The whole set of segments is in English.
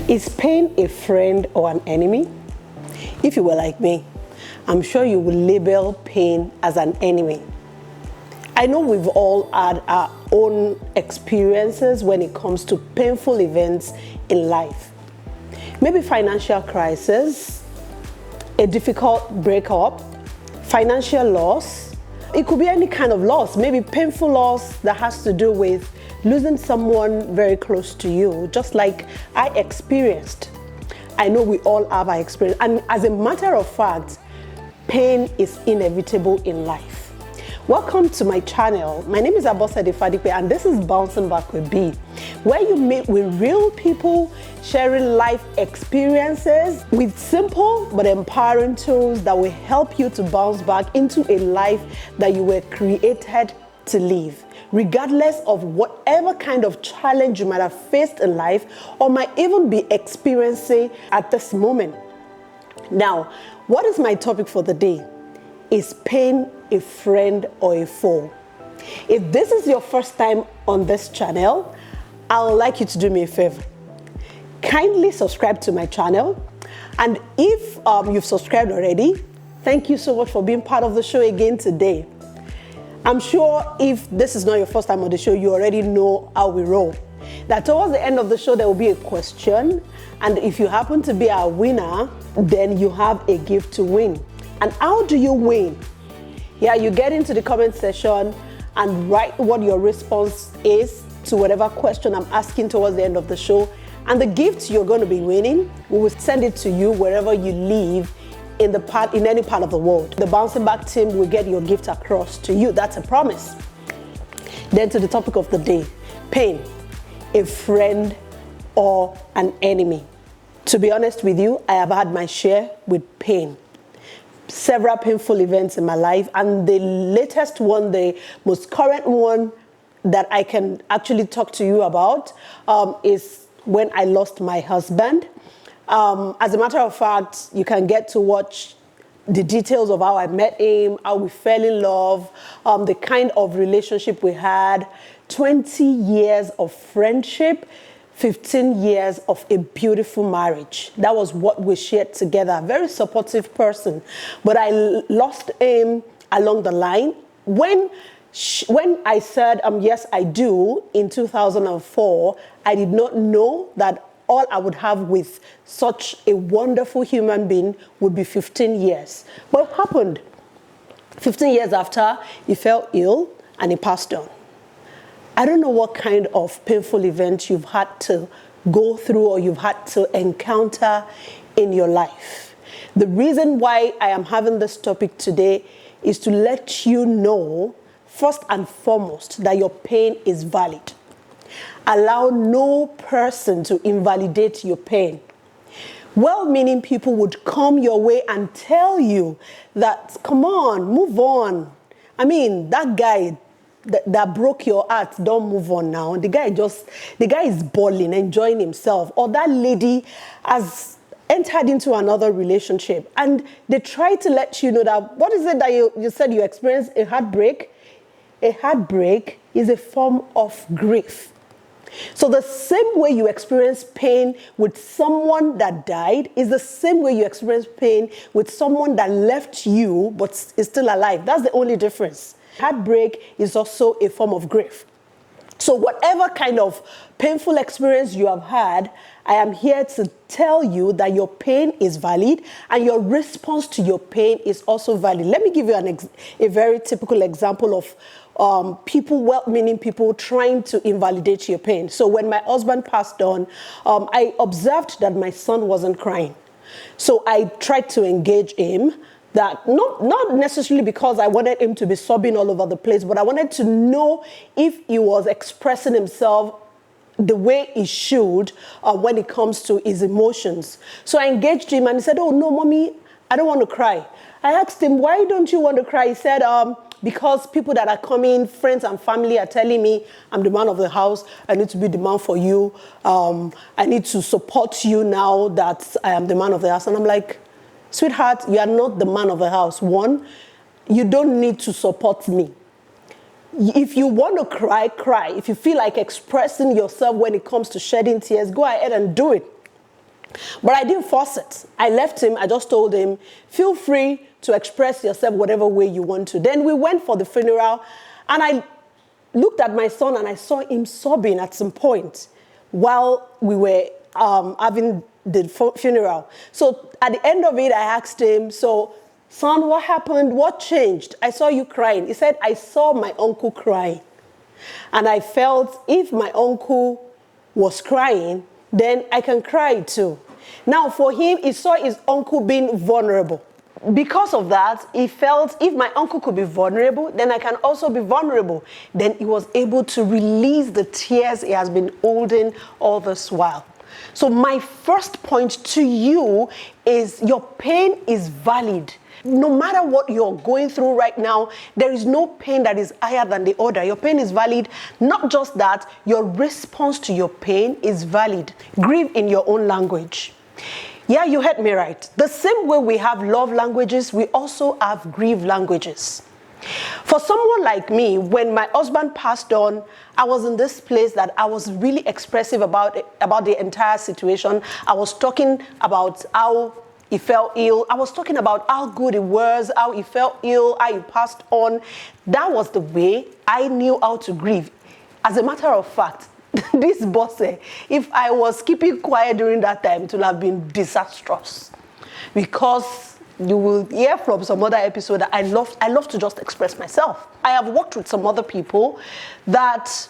Is pain a friend or an enemy? If you were like me, I'm sure you would label pain as an enemy. I know we've all had our own experiences when it comes to painful events in life. Maybe financial crisis, a difficult breakup, financial loss. It could be any kind of loss, maybe painful loss that has to do with losing someone very close to you, just like I experienced. I know we all have our experience. And as a matter of fact, pain is inevitable in life. Welcome to my channel. My name is Abosede Fadipe and this is Bouncing Back with B, where you meet with real people sharing life experiences with simple but empowering tools that will help you to bounce back into a life that you were created to live, regardless of whatever kind of challenge you might have faced in life or might even be experiencing at this moment. Now, what is my topic for the day? Is pain a friend or a foe? If this is your first time on this channel, I would like you to do me a favor. Kindly subscribe to my channel. And if you've subscribed already, thank you so much for being part of the show again today. I'm sure if this is not your first time on the show, you already know how we roll. That towards the end of the show, there will be a question. And if you happen to be a winner, then you have a gift to win. And how do you win? Yeah, you get into the comment section and write what your response is to whatever question I'm asking towards the end of the show. And the gift you're going to be winning, we will send it to you wherever you live in any part of the world. The Bouncing Back team will get your gift across to you. That's a promise. Then to the topic of the day, pain, a friend or an enemy. To be honest with you, I have had my share with pain. Several painful events in my life, and the latest one, the most current one that I can actually talk to you about is when I lost my husband. As a matter of fact, you can get to watch the details of how I met him, how we fell in love, the kind of relationship we had, 20 years of friendship, 15 years of a beautiful marriage. That was what we shared together. A very supportive person. But I lost him along the line. When I said, yes, I do, in 2004, I did not know that all I would have with such a wonderful human being would be 15 years. But it happened. 15 years after, he fell ill and he passed on. I don't know what kind of painful event you've had to go through or you've had to encounter in your life. The reason why I am having this topic today is to let you know, first and foremost, that your pain is valid. Allow no person to invalidate your pain. Well-meaning people would come your way and tell you that, come on, move on. I mean, that guy that broke your heart, don't move on now. The guy is balling, enjoying himself. Or that lady has entered into another relationship. And they try to let you know that, what is it that you said you experienced a heartbreak? A heartbreak is a form of grief. So the same way you experience pain with someone that died is the same way you experience pain with someone that left you but is still alive. That's the only difference. Heartbreak is also a form of grief. So whatever kind of painful experience you have had, I am here to tell you that your pain is valid and your response to your pain is also valid. Let me give you a very typical example of people, well-meaning people trying to invalidate your pain. So when my husband passed on, I observed that my son wasn't crying. So I tried to engage him. That not necessarily because I wanted him to be sobbing all over the place, but I wanted to know if he was expressing himself the way he should when it comes to his emotions. So I engaged him and he said, "Oh no, mommy, I don't want to cry." I asked him, "Why don't you want to cry?" He said, "Because people that are coming, friends and family are telling me I'm the man of the house. I need to be the man for you. I need to support you now that I am the man of the house." And I'm like, "Sweetheart, you are not the man of the house. One, you don't need to support me. If you want to cry, cry. If you feel like expressing yourself when it comes to shedding tears, go ahead and do it. But I didn't force it. I left him. I just told him, feel free to express yourself whatever way you want to. Then we went for the funeral, and I looked at my son and I saw him sobbing at some point while we were having the funeral. So at the end of it, I asked him, so son, what happened? What changed? I saw you crying. He said, I saw my uncle crying. And I felt if my uncle was crying, then I can cry too. Now for him, he saw his uncle being vulnerable. Because of that, he felt if my uncle could be vulnerable, then I can also be vulnerable. Then he was able to release the tears he has been holding all this while. So my first point to you is your pain is valid. No matter what you're going through right now, there is no pain that is higher than the other. Your pain is valid. Not just that, your response to your pain is valid. Grieve in your own language. Yeah, you heard me right. The same way we have love languages, we also have grief languages. For someone like me, when my husband passed on, I was in this place that I was really expressive about the entire situation. I was talking about how he felt ill. I was talking about how good it was, how he felt ill, how he passed on. That was the way I knew how to grieve. As a matter of fact, this boss, if I was keeping quiet during that time, it would have been disastrous. Because you will hear from some other episode that I love to just express myself. I have worked with some other people that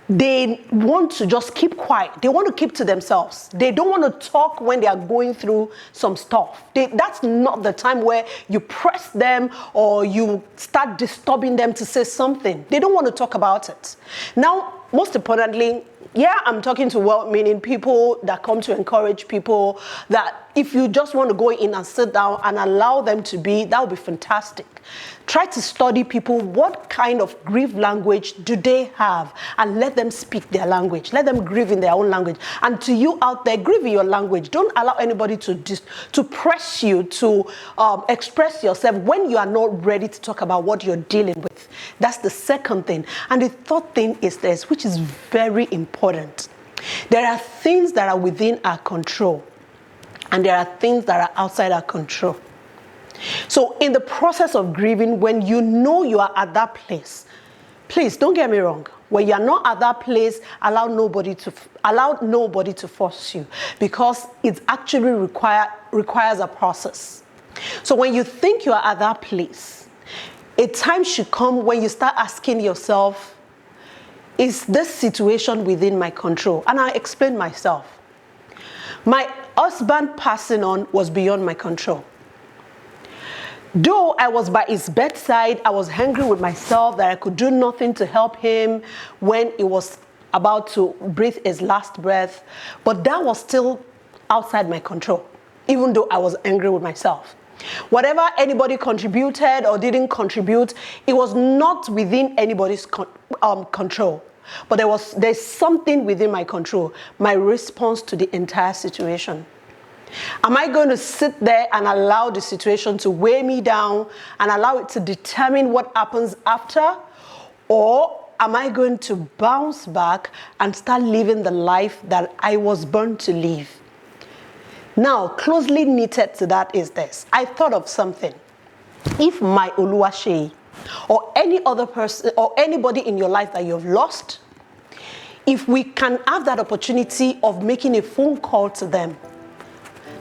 they want to just keep quiet. They want to keep to themselves. They don't want to talk when they are going through some stuff. That's not the time where you press them or you start disturbing them to say something. They don't want to talk about it. Now, most importantly, yeah, I'm talking to well-meaning people that come to encourage people that if you just want to go in and sit down and allow them to be, that would be fantastic. Try to study people. What kind of grief language do they have? And let them speak their language. Let them grieve in their own language. And to you out there, grieve in your language. Don't allow anybody to press you to express yourself when you are not ready to talk about what you're dealing with. That's the second thing. And the third thing is this, which is very important. There are things that are within our control, and there are things that are outside our control. So in the process of grieving, when you know you are at that place, please don't get me wrong. When you are not at that place, allow nobody to force you, because it actually requires a process. So when you think you are at that place, a time should come when you start asking yourself, is this situation within my control? And I explain myself. My husband passing on was beyond my control. Though I was by his bedside, I was angry with myself that I could do nothing to help him when he was about to breathe his last breath. But that was still outside my control, even though I was angry with myself. Whatever anybody contributed or didn't contribute, it was not within anybody's control. But there's something within my control, my response to the entire situation. Am I going to sit there and allow the situation to weigh me down and allow it to determine what happens after? Or am I going to bounce back and start living the life that I was born to live? Now, closely knitted to that is this. I thought of something. If my Oluwashei or any other person or anybody in your life that you've lost, if we can have that opportunity of making a phone call to them,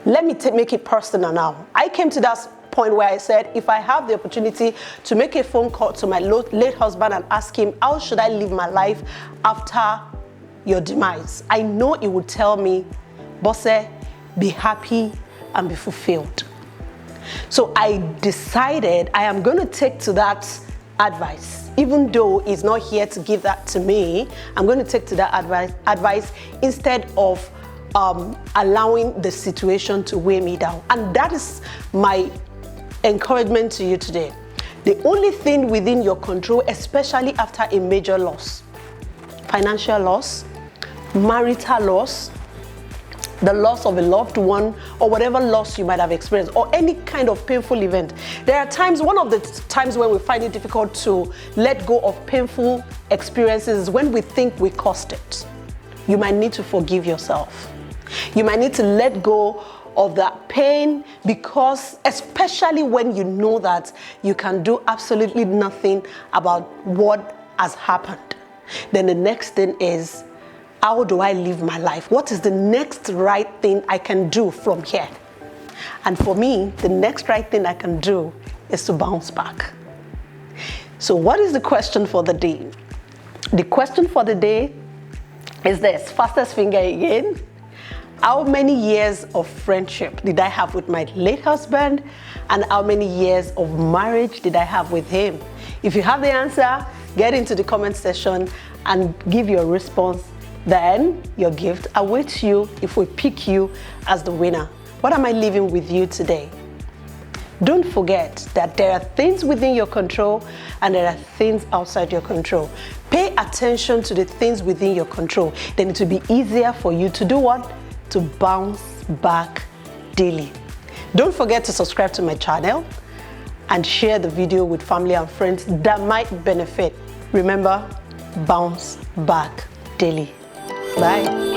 let me make it personal now. I came to that point where I said, if I have the opportunity to make a phone call to my late husband and ask him, how should I live my life after your demise? I know he would tell me, Bosse, be happy and be fulfilled. So I decided I am going to take to that advice. Even though he's not here to give that to me, I'm going to take to that advice instead of allowing the situation to weigh me down. And that is my encouragement to you today. The only thing within your control, especially after a major loss, financial loss, marital loss, the loss of a loved one, or whatever loss you might have experienced, or any kind of painful event. There are times, one of the times when we find it difficult to let go of painful experiences is when we think we caused it. You might need to forgive yourself. You might need to let go of that pain, because especially when you know that you can do absolutely nothing about what has happened, then the next thing is, how do I live my life? What is the next right thing I can do from here? And for me, the next right thing I can do is to bounce back. So what is the question for the day? The question for the day is this: fastest finger again. How many years of friendship did I have with my late husband, and how many years of marriage did I have with him? If you have the answer, get into the comment section and give your response. Then your gift awaits you if we pick you as the winner. What am I leaving with you today? Don't forget that there are things within your control and there are things outside your control. Pay attention to the things within your control. Then it will be easier for you to do what? To bounce back daily. Don't forget to subscribe to my channel and share the video with family and friends that might benefit. Remember, bounce back daily. Bye.